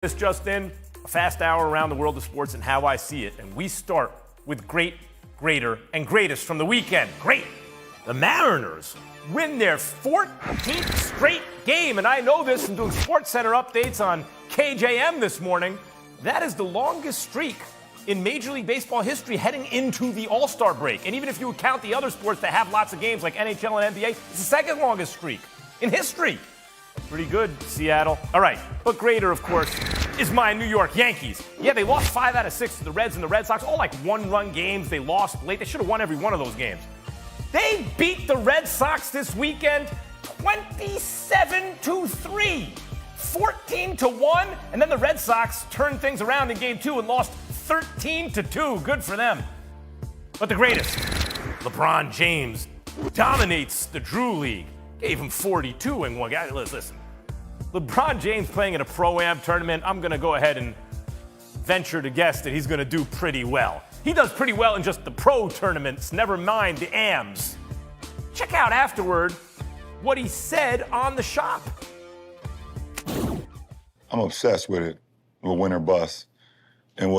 This just in, a fast hour around the world of sports and how I see it. And we start with great, greater, and greatest from the weekend. Great. The Mariners win their 14th straight game. And I know this from doing Sports Center updates on KJM this morning. That is the longest streak in Major League Baseball history heading into the All-Star break. And even if you count the other sports that have lots of games like NHL and NBA, it's the second longest streak in history. Pretty good, Seattle. All right, but greater, of course, is my New York Yankees. Yeah, they lost 5 out of 6 to the Reds and the Red Sox, all like one-run games. They lost late. They should have won every one of those games. They beat the Red Sox this weekend 27-3, 14-1, and then the Red Sox turned things around in Game 2 and lost 13-2. Good for them. But the greatest, LeBron James, dominates the Drew League. Gave him 42 in one guy. Listen, LeBron James playing in a Pro-Am tournament, I'm going to go ahead and venture to guess that he's going to do pretty well. He does pretty well in just the pro tournaments, never mind the AMs. Check out afterward what he said on the shop. I'm obsessed with it, with win or bust. And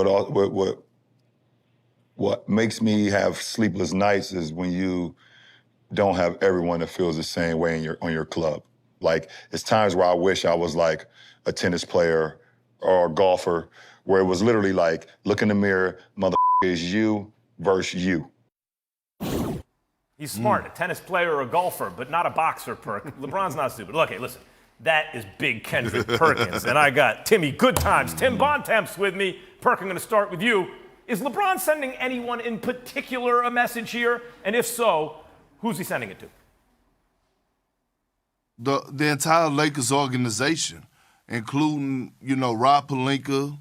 what makes me have sleepless nights is when you don't have everyone that feels the same way on your club. Like, it's times where I wish I was like a tennis player or a golfer, where it was literally like, look in the mirror, mother is you versus you. He's smart, a tennis player or a golfer, but not a boxer, Perk. LeBron's not stupid. Okay, listen, that is Big Kendrick Perkins, and I got Timmy Good Times, Tim Bontemps with me. Perk, I'm gonna start with you. Is LeBron sending anyone in particular a message here? And if so, who's he sending it to? The entire Lakers organization, including, Rob Pelinka,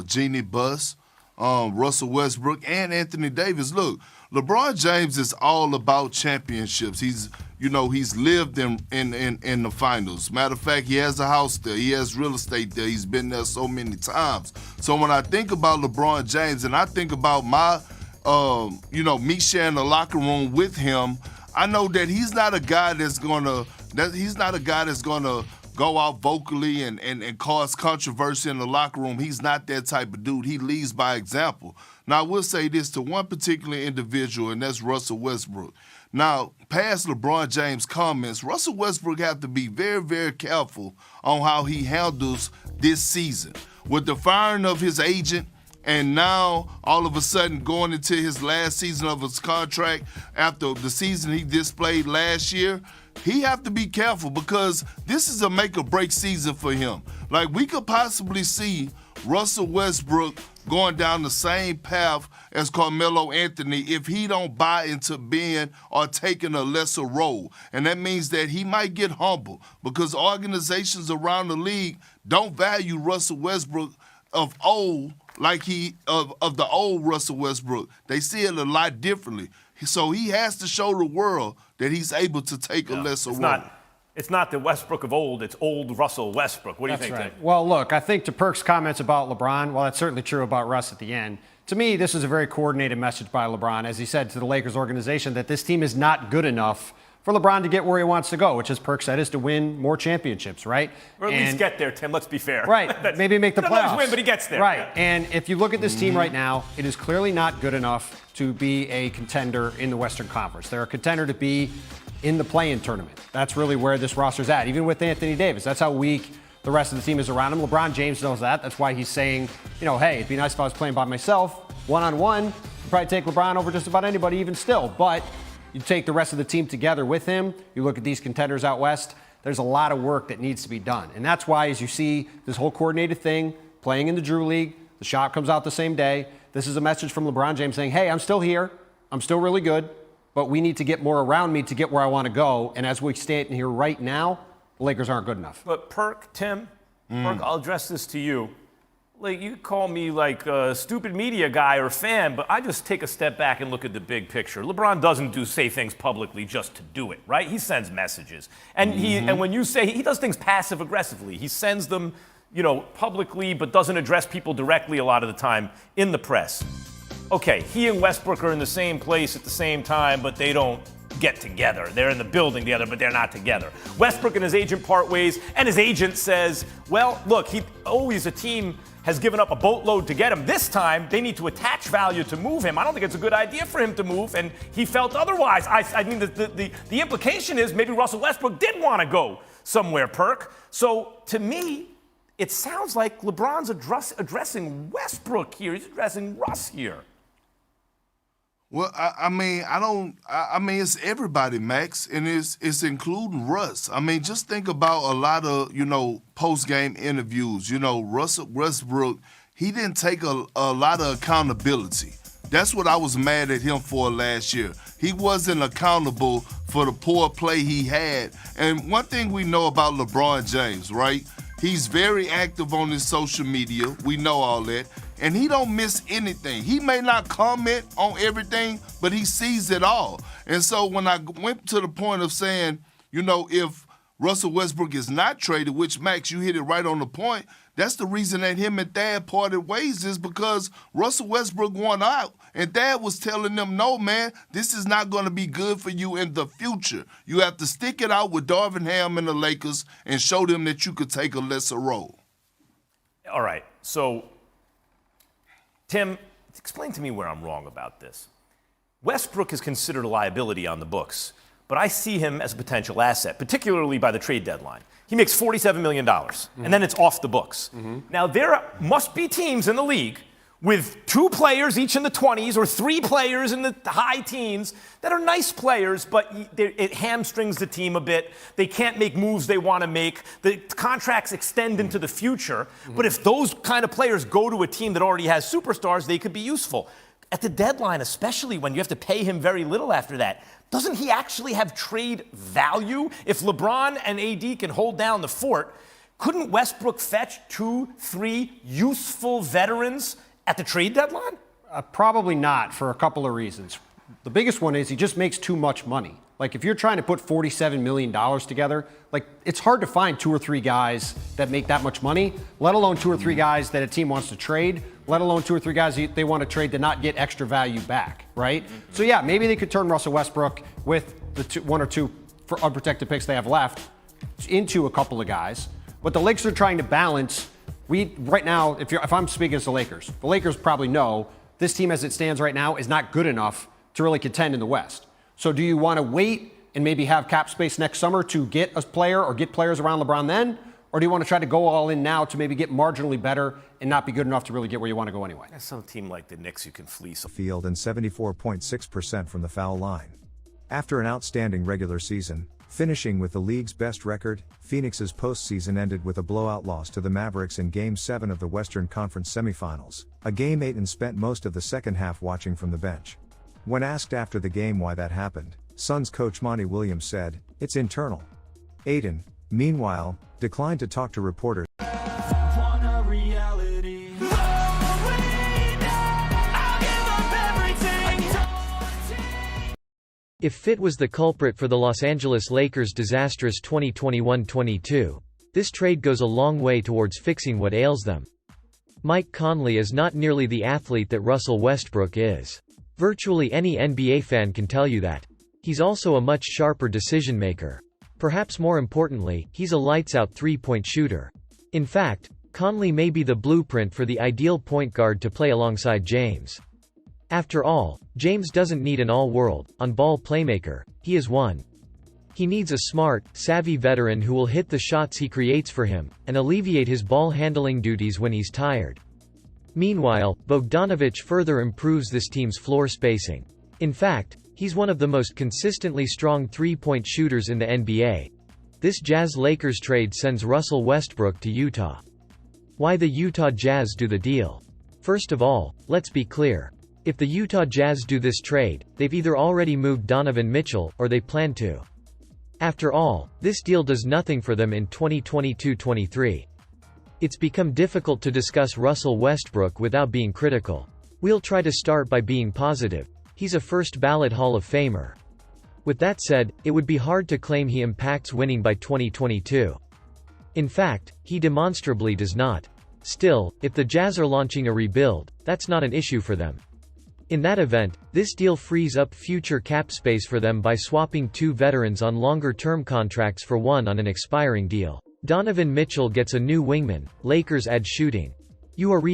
Jeannie Buss, Russell Westbrook, and Anthony Davis. Look, LeBron James is all about championships. He's lived in the finals. Matter of fact, he has a house there. He has real estate there. He's been there so many times. So when I think about LeBron James and I think about my me sharing the locker room with him, I know that he's not a guy that's gonna go out vocally and cause controversy in the locker room. He's not that type of dude. He leads by example. Now, I will say this to one particular individual, and that's Russell Westbrook. Now, past LeBron James' comments, Russell Westbrook have to be very, very careful on how he handles this season. With the firing of his agent, and now, all of a sudden, going into his last season of his contract after the season he displayed last year, he have to be careful because this is a make-or-break season for him. Like, we could possibly see Russell Westbrook going down the same path as Carmelo Anthony if he don't buy into being or taking a lesser role. And that means that he might get humble because organizations around the league don't value Russell Westbrook of old like of the old Russell Westbrook. They see it a lot differently. So he has to show the world that he's able to take a lesser role. It's not the Westbrook of old, it's old Russell Westbrook. What do you think, right. Tim? Well, look, I think to Perk's comments about LeBron, well, that's certainly true about Russ at the end. To me, this is a very coordinated message by LeBron, as he said to the Lakers organization, that this team is not good enough for LeBron to get where he wants to go, which, as Perk said, is to win more championships, right? Or at least get there, Tim, let's be fair. Right, maybe make the playoffs. Win, but he gets there. Right, Yeah. and if you look at this team right now, it is clearly not good enough to be a contender in the Western Conference. They're a contender to be in the play-in tournament. That's really where this roster's at, even with Anthony Davis. That's how weak the rest of the team is around him. LeBron James knows that. That's why he's saying, hey, it'd be nice if I was playing by myself, one-on-one. I'd probably take LeBron over just about anybody even still, but you take the rest of the team together with him, you look at these contenders out west, there's a lot of work that needs to be done. And that's why, as you see this whole coordinated thing, playing in the Drew League, the shot comes out the same day. This is a message from LeBron James saying, hey, I'm still here, I'm still really good, but we need to get more around me to get where I want to go. And as we stand here right now, the Lakers aren't good enough. But Perk, Tim, Perk, I'll address this to you. Like, you call me like a stupid media guy or fan, but I just take a step back and look at the big picture. LeBron doesn't say things publicly just to do it, right? He sends messages. And and when you say he does things passive aggressively, he sends them, publicly, but doesn't address people directly a lot of the time in the press. Okay, he and Westbrook are in the same place at the same time, but they don't get together. They're in the building together, but they're not together. Westbrook and his agent part ways, and his agent says, well, look, a team has given up a boatload to get him. This time, they need to attach value to move him. I don't think it's a good idea for him to move, and he felt otherwise. I mean, the implication is maybe Russell Westbrook did want to go somewhere, Perk. So, to me, it sounds like LeBron's addressing Westbrook here. He's addressing Russ here. Well, I mean, it's everybody, Max, and it's including Russ. I mean, just think about a lot of, post-game interviews. Russell Westbrook, he didn't take a lot of accountability. That's what I was mad at him for last year. He wasn't accountable for the poor play he had. And one thing we know about LeBron James, right? He's very active on his social media. We know all that. And he don't miss anything. He may not comment on everything, but he sees it all. And so when I went to the point of saying, if Russell Westbrook is not traded, which, Max, you hit it right on the point, that's the reason that him and Dad parted ways is because Russell Westbrook won out. And Dad was telling them, no, man, this is not going to be good for you in the future. You have to stick it out with Darvin Ham and the Lakers and show them that you could take a lesser role. All right, so Tim, explain to me where I'm wrong about this. Westbrook is considered a liability on the books, but I see him as a potential asset, particularly by the trade deadline. He makes $47 million, and then it's off the books. Now, there must be teams in the league with 2 players each in the 20s or 3 players in the high teens that are nice players, but it hamstrings the team a bit. They can't make moves they want to make. The contracts extend into the future. But if those kind of players go to a team that already has superstars, they could be useful. At the deadline, especially when you have to pay him very little after that, doesn't he actually have trade value? If LeBron and AD can hold down the fort, couldn't Westbrook fetch 2, 3 useful veterans at the trade deadline? Probably not, for a couple of reasons. The biggest one is he just makes too much money. Like, if you're trying to put $47 million together, it's hard to find 2 or 3 guys that make that much money, let alone 2 or 3 guys that a team wants to trade, let alone 2 or 3 guys they want to trade to not get extra value back, right? So, yeah, maybe they could turn Russell Westbrook with the 1 or 2 for unprotected picks they have left into a couple of guys. But the Lakers are trying to balance. Right now, if I'm speaking as the Lakers probably know this team as it stands right now is not good enough to really contend in the West. So do you want to wait and maybe have cap space next summer to get a player or get players around LeBron then? Or do you want to try to go all in now to maybe get marginally better and not be good enough to really get where you want to go anyway? That's some team like the Knicks you can fleece. Field and 74.6% from the foul line. After an outstanding regular season, finishing with the league's best record, Phoenix's postseason ended with a blowout loss to the Mavericks in Game 7 of the Western Conference semifinals. A game Ayton spent most of the second half watching from the bench. When asked after the game why that happened, Suns coach Monty Williams said, "It's internal." Ayton, meanwhile, declined to talk to reporters. If fit was the culprit for the Los Angeles Lakers' disastrous 2021-22, this trade goes a long way towards fixing what ails them. Mike Conley is not nearly the athlete that Russell Westbrook is. Virtually any NBA fan can tell you that. He's also a much sharper decision-maker. Perhaps more importantly, he's a lights-out three-point shooter. In fact, Conley may be the blueprint for the ideal point guard to play alongside James. After all, James doesn't need an all-world, on-ball playmaker, he is one. He needs a smart, savvy veteran who will hit the shots he creates for him, and alleviate his ball-handling duties when he's tired. Meanwhile, Bogdanović further improves this team's floor spacing. In fact, he's one of the most consistently strong three-point shooters in the NBA. This Jazz-Lakers trade sends Russell Westbrook to Utah. Why the Utah Jazz do the deal? First of all, let's be clear. If the Utah Jazz do this trade, they've either already moved Donovan Mitchell, or they plan to. After all, this deal does nothing for them in 2022-23. It's become difficult to discuss Russell Westbrook without being critical. We'll try to start by being positive. He's a first-ballot Hall of Famer. With that said, it would be hard to claim he impacts winning by 2022. In fact, he demonstrably does not. Still, if the Jazz are launching a rebuild, that's not an issue for them. In that event, this deal frees up future cap space for them by swapping 2 veterans on longer-term contracts for one on an expiring deal. Donovan Mitchell gets a new wingman, Lakers add shooting. You are reading